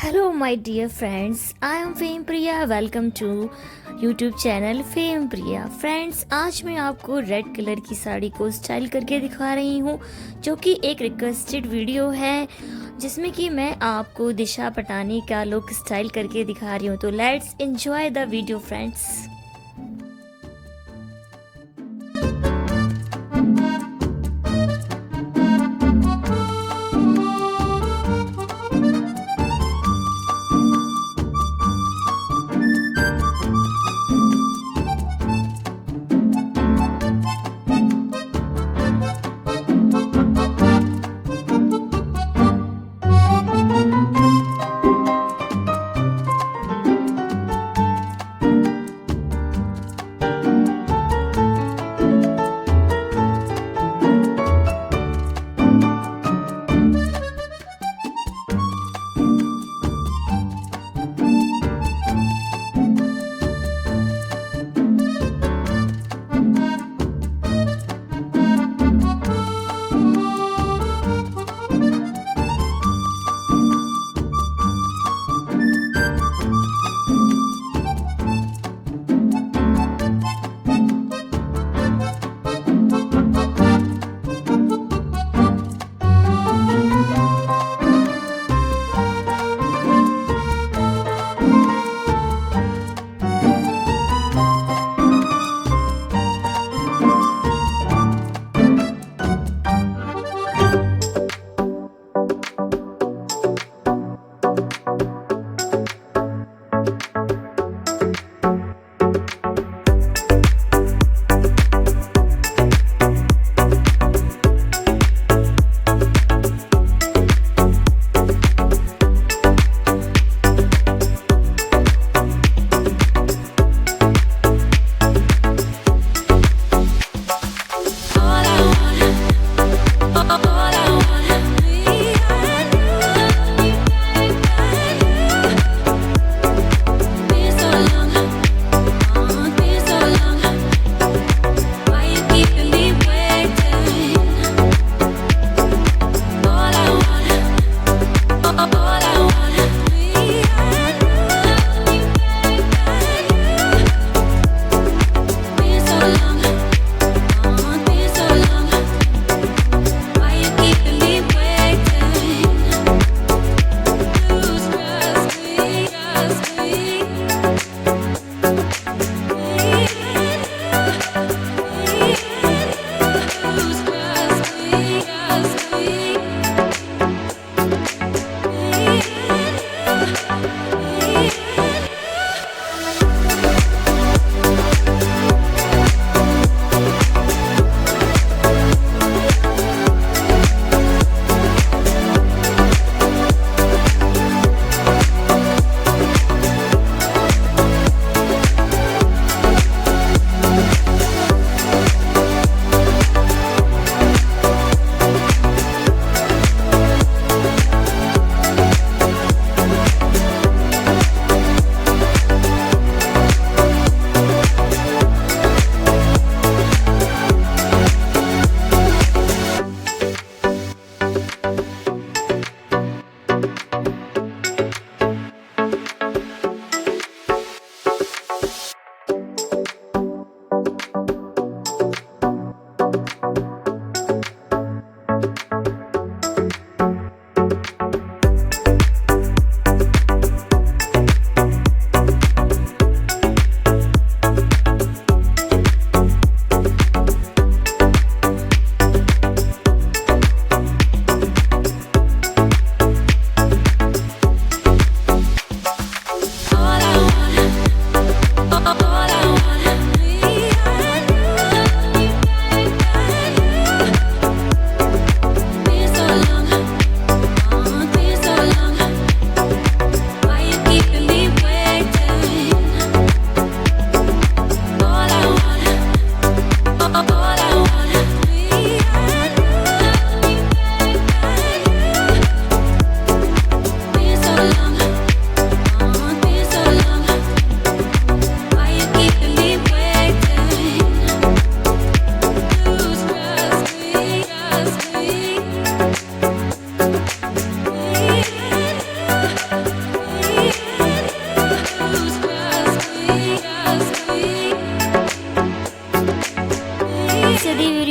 Hello, my dear friends. I am famepriya. Welcome to YouTube channel famepriya. Friends, आज मैं आपको red colour की साड़ी को स्टाइल करके दिखा रही हूँ, जो कि एक रिक्वेस्टेड वीडियो है जिसमें कि मैं आपको दिशा पटानी का लुक स्टाइल करके दिखा रही हूँ. तो let's enjoy the video friends.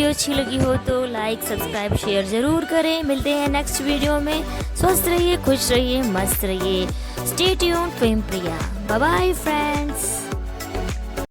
Video अच्छी लगी हो तो लाइक सब्सक्राइब शेयर ज़रूर करें। मिलते हैं नेक्स्ट वीडियो में। स्वस्थ रहिए, खुश रहिए, मस्त रहिए। Stay tuned fame Priya. Bye bye friends.